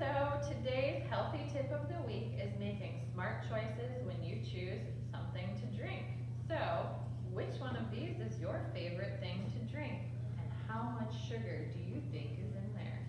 So today's healthy tip of the week is making smart choices when you choose something to drink. So which one of these is your favorite thing to drink? And how much sugar do you think is in there?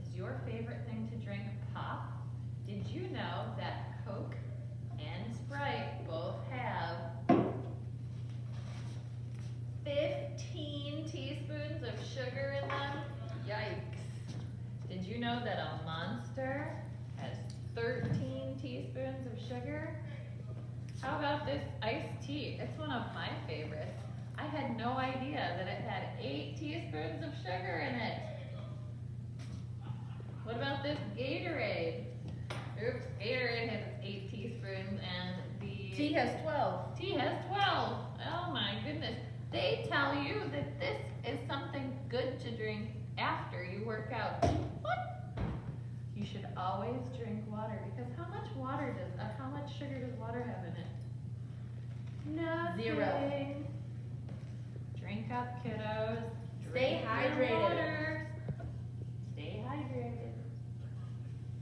Is your favorite thing to drink pop? Did you know that Coke and Sprite both have 15 teaspoons of sugar in them? Yikes. Did you know that a Monster has 13 teaspoons of sugar? How about this iced tea? It's one of my favorites. I had no idea that it had 8 teaspoons of sugar in it. What about this Gatorade? Oops, Gatorade has 8 teaspoons and the Tea has 12. tea has 12. Oh my goodness. They tell you that this is something good to drink after you work out. What? You should always drink water because how much sugar does water have in it? Nothing. 0. Drink up, kiddos. Stay Drink your hydrated. water. Stay hydrated.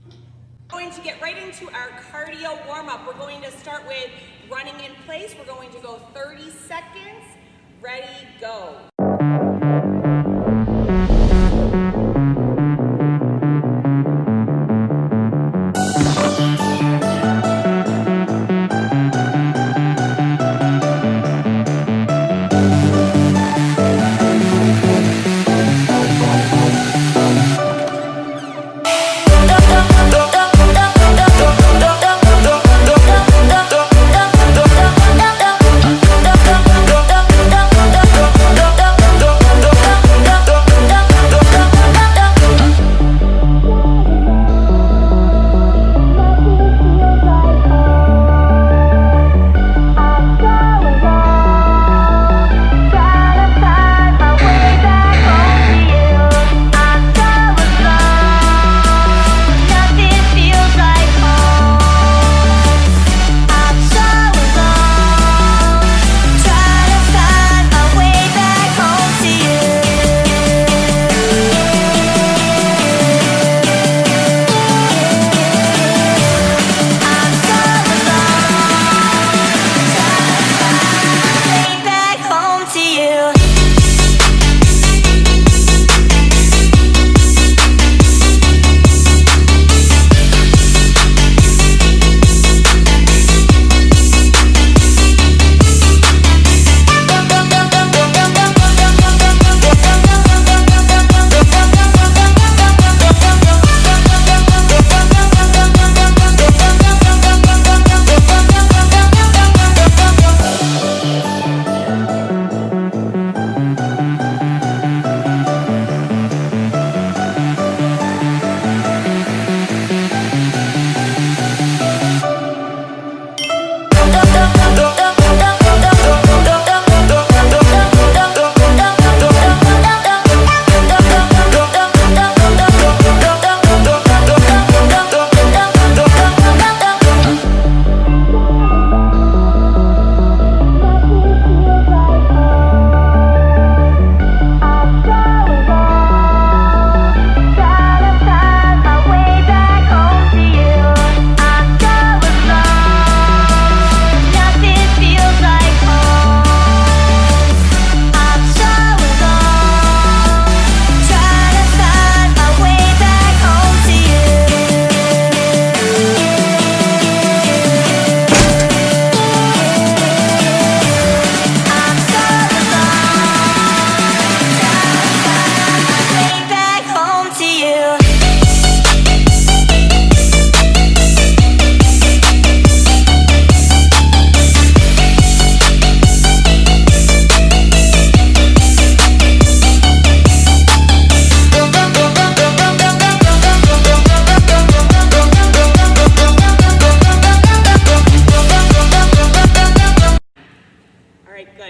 We're going to get right into our cardio warm-up. We're going to start with running in place. We're going to go 30 seconds. Ready, go.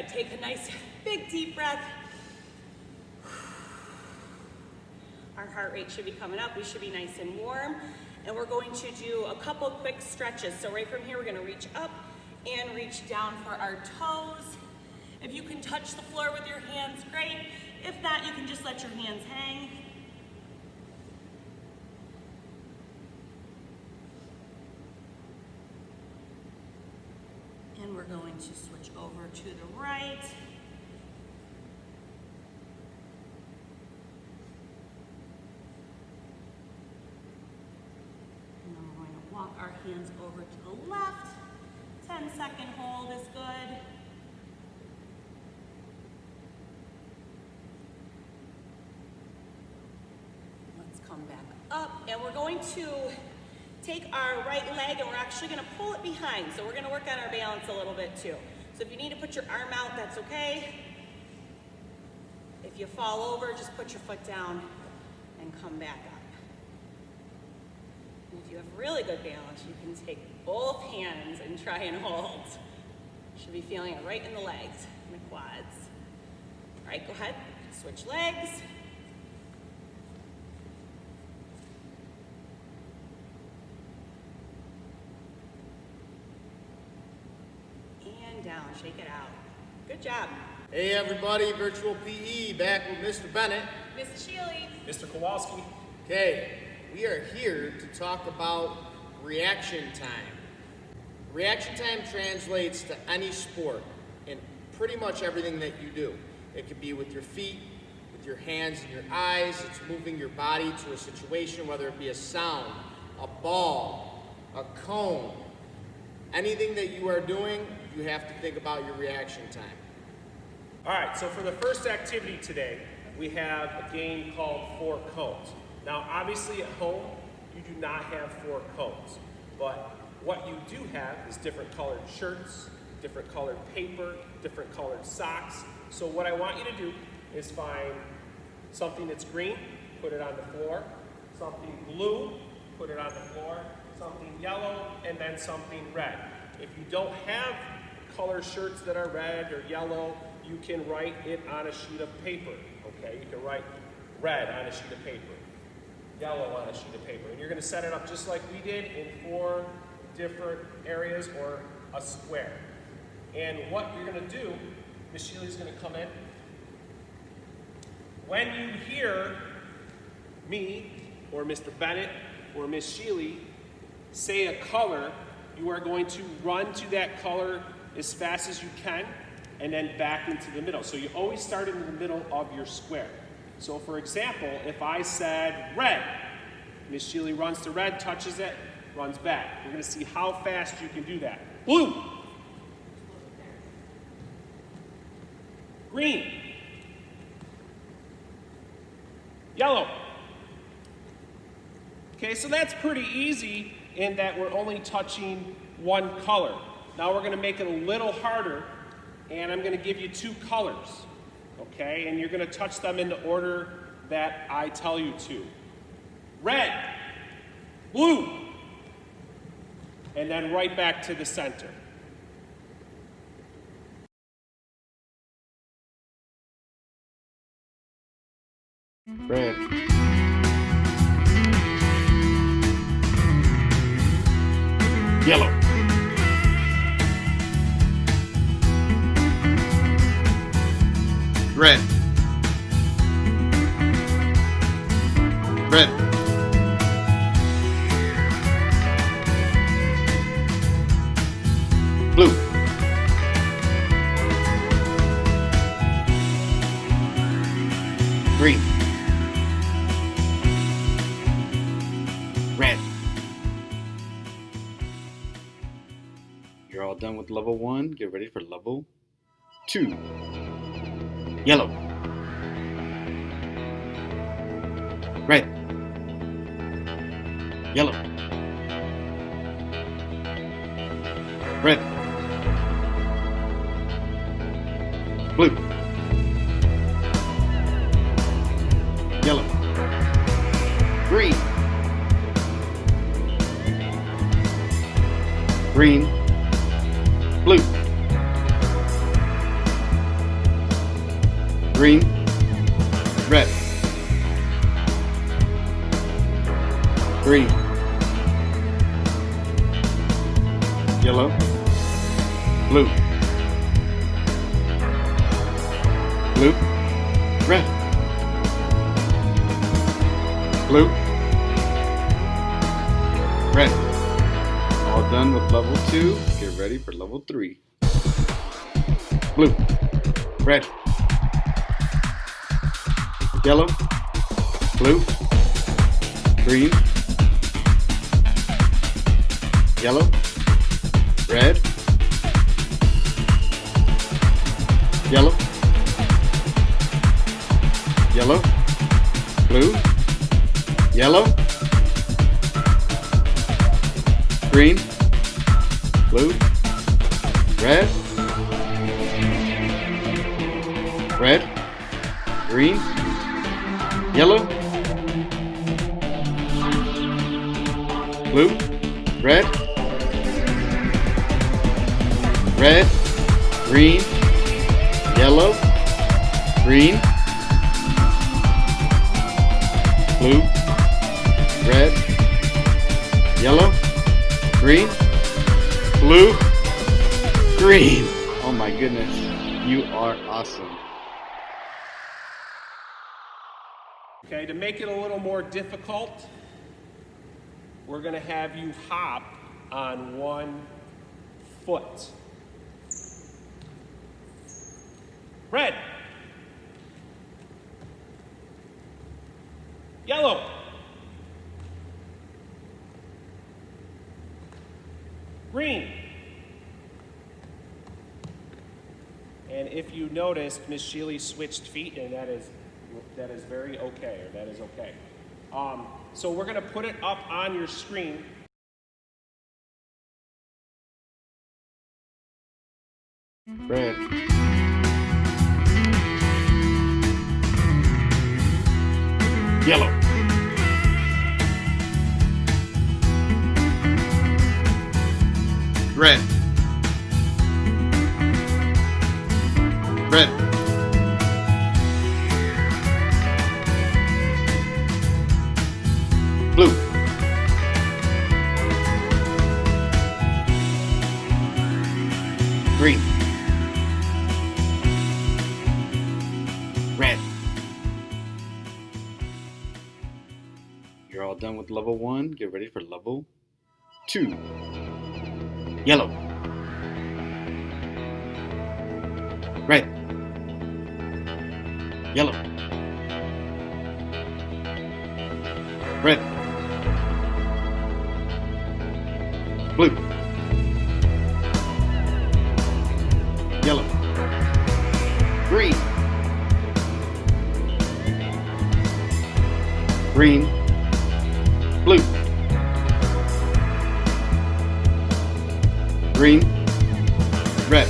Take a nice big deep breath. Our heart rate should be coming up. We should be nice and warm. And we're going to do a couple quick stretches. So right from here, we're going to reach up and reach down for our toes. If you can touch the floor with your hands, great. If not, you can just let your hands hang. going to switch over to the right. And then we're going to walk our hands over to the left. 10-second hold is good. Let's come back up, and we're going to take our right leg and we're actually going to pull it behind. So we're going to work on our balance a little bit too. So if you need to put your arm out, that's okay. If you fall over, just put your foot down and come back up. And if you have really good balance, you can take both hands and try and hold. You should be feeling it right in the legs and the quads. All right, go ahead, switch legs. And down, shake it out. Good job. Hey everybody, Virtual PE back with Mr. Bennett. Mrs. Shealy. Mr. Kowalski. Okay, we are here to talk about reaction time. Reaction time translates to any sport and pretty much everything that you do. It could be with your feet, with your hands and your eyes. It's moving your body to a situation, whether it be a sound, a ball, a cone. Anything that you are doing, you have to think about your reaction time. All right, so for the first activity today, we have a game called 4 cones. Now, obviously at home, you do not have 4 cones, but what you do have is different colored shirts, different colored paper, different colored socks. So what I want you to do is find something that's green, put it on the floor, something blue, put it on the floor, something yellow, and then something red. If you don't have color shirts that are red or yellow, you can write it on a sheet of paper, okay? You can write red on a sheet of paper, yellow on a sheet of paper, and you're gonna set it up just like we did in 4 different areas or a square. And what you're gonna do, Miss Shealy's gonna come in. When you hear me or Mr. Bennett or Miss Shealy say a color, you are going to run to that color as fast as you can and then back into the middle. So you always start in the middle of your square. So for example, if I said red, Miss Shealy runs to red, touches it, runs back. We're gonna see how fast you can do that. Blue. Green. Yellow. Okay, so that's pretty easy in that we're only touching one color. Now we're gonna make it a little harder, and I'm gonna give you 2 colors, okay? And you're gonna touch them in the order that I tell you to. Red, blue, and then right back to the center. Red. Yellow. Red. Red. Blue. Green. Red. You're all done with level 1. Get ready for level 2. Yellow. Red. Yellow. Red. Blue. Yellow. Green. Green. Blue. Green. Red. Green. Yellow. Blue. Blue. Red. Blue. Red. All done with level 2. Get ready for level 3. blue, red, yellow, blue, green, yellow, red, yellow, yellow, blue, yellow, green, blue, red, red, green, yellow, blue, red, red, green, yellow, green, blue, red, yellow, green, blue, green. Oh my goodness, you are awesome. Okay, to make it a little more difficult, we're gonna have you hop on one foot. Red. Yellow. Green. And if you noticed, Miss Shealy switched feet, and that is very okay, or that is okay. So we're gonna put it up on your screen. Red, yellow, red, red, blue, green, red. You're all done with level 1. Get ready for level 2. Yellow, red, yellow, red, blue, yellow, green, green, blue, green, red,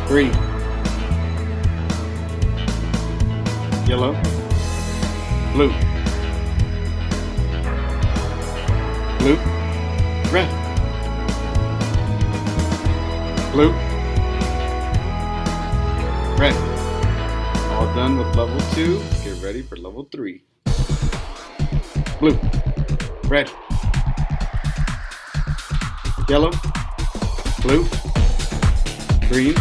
green, yellow, blue, blue, red, blue, red. All done with level 2. Get ready for level 3. Blue, red, yellow, blue, green,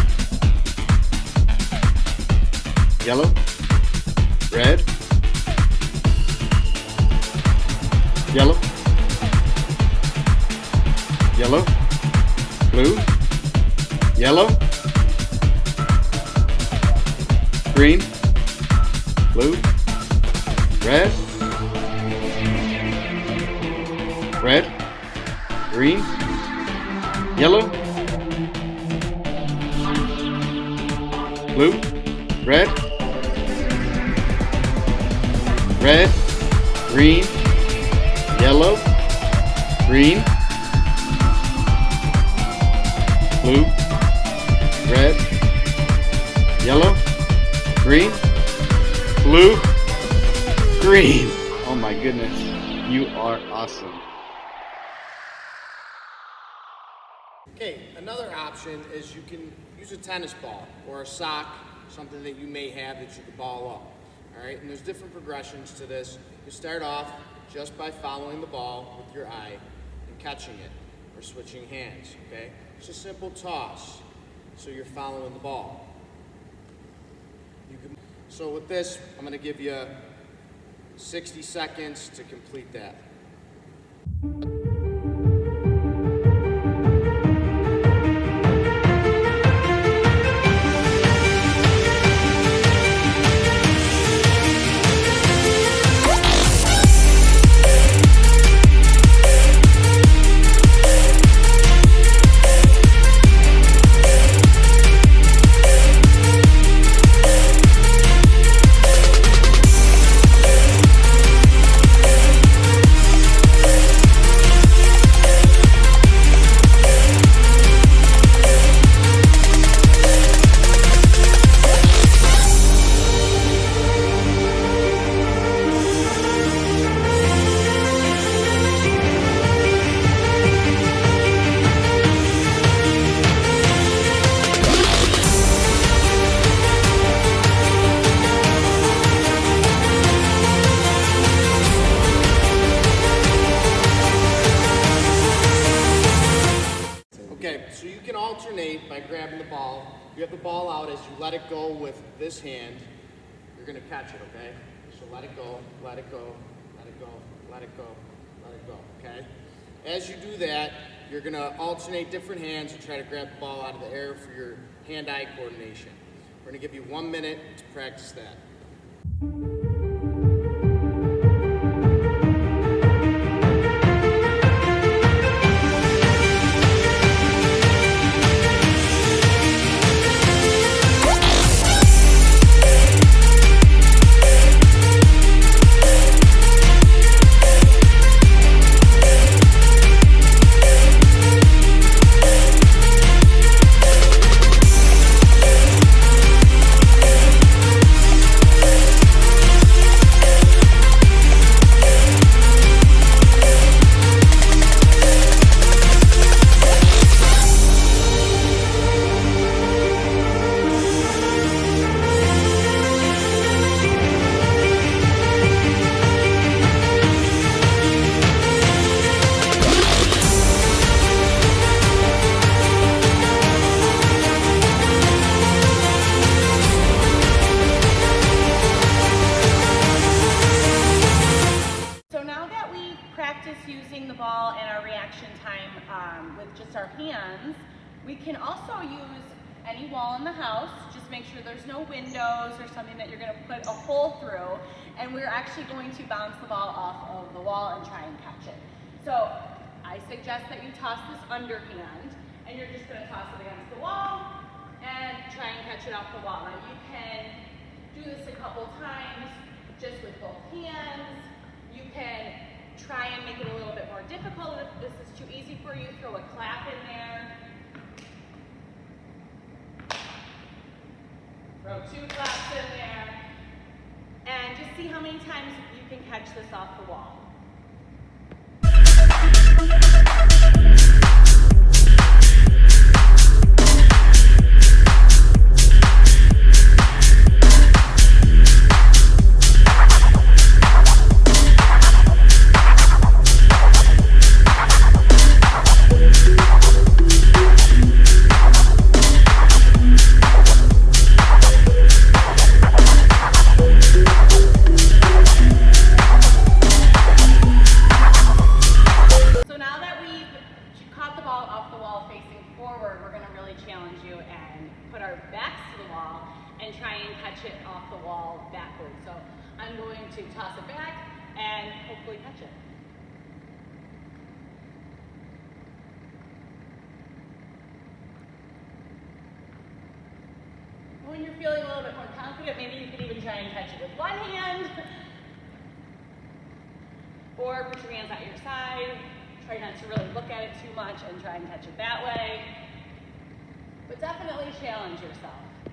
yellow, red, yellow, yellow, blue, yellow, green, blue, red, red, green, yellow, blue, red, red, green, yellow, green, blue, red, yellow, green, blue, green. Oh my goodness, you are awesome. Okay, another option is you can use a tennis ball or a sock, something that you may have that you can ball up. All right, and there's different progressions to this. You start off just by following the ball with your eye and catching it or switching hands, okay? It's a simple toss, so you're following the ball. So with this, I'm gonna give you 60 seconds to complete that. alternate by grabbing the ball. You have the ball out. As you let it go with this hand, you're gonna catch it, okay? So let it go, let it go, let it go, let it go, let it go, okay? As you do that, you're gonna alternate different hands and try to grab the ball out of the air for your hand-eye coordination. We're gonna give you 1 minute to practice that. Using the ball and our reaction time with just our hands, we can also use any wall in the house. Just make sure there's no windows or something that you're going to put a hole through, and we're actually going to bounce the ball off of the wall and try and catch it. So I suggest that you toss this underhand, and you're just going to toss it against the wall and try and catch it off the wall. Now you can do this a couple times just with both hands. You can try and make it a little bit more difficult. If this is too easy for you, throw a clap in there. Throw 2 claps in there. And just see how many times you can catch this off the wall. Challenge you and put our backs to the wall and try and catch it off the wall backwards. So I'm going to toss it back and hopefully catch it. When you're feeling a little bit more confident, maybe you can even try and catch it with one hand, or put your hands at your side. Try not to really look at it too much and try and catch it that way. But definitely challenge yourself.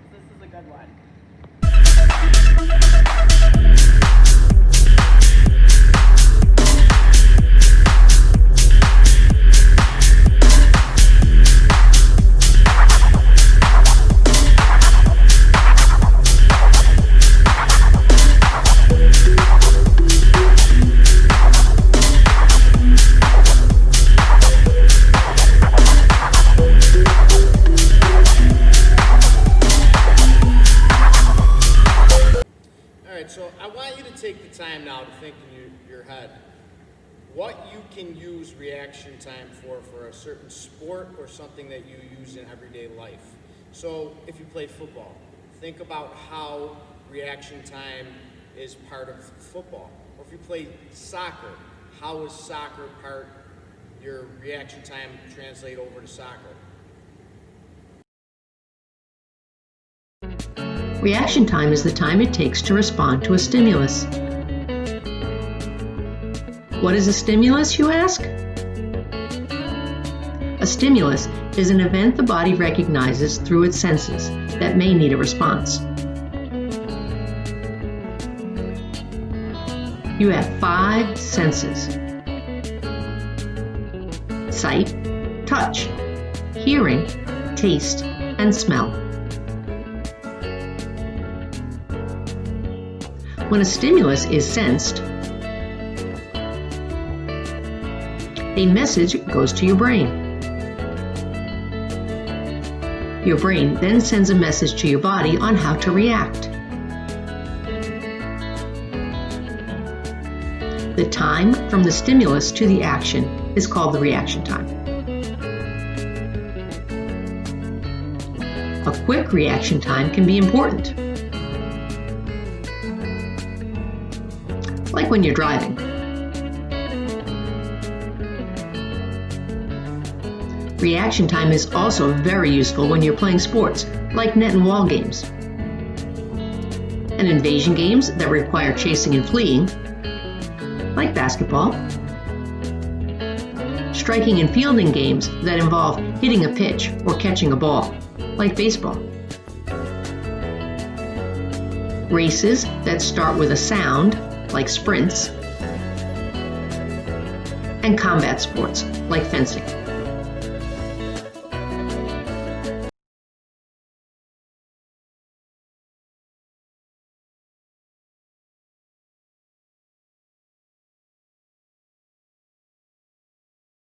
This is a good one. So I want you to take the time now to think in your head what you can use reaction time for a certain sport or something that you use in everyday life. So if you play football, think about how reaction time is part of football. Or if you play soccer, how is soccer part, your reaction time translate over to soccer? Reaction time is the time it takes to respond to a stimulus. What is a stimulus, you ask? A stimulus is an event the body recognizes through its senses that may need a response. You have 5 senses: sight, touch, hearing, taste, and smell. When a stimulus is sensed, a message goes to your brain. Your brain then sends a message to your body on how to react. The time from the stimulus to the action is called the reaction time. A quick reaction time can be important, like when you're driving. Reaction time is also very useful when you're playing sports, like net and wall games, and invasion games that require chasing and fleeing, like basketball, striking and fielding games that involve hitting a pitch or catching a ball, like baseball, races that start with a sound, like sprints, and combat sports, like fencing.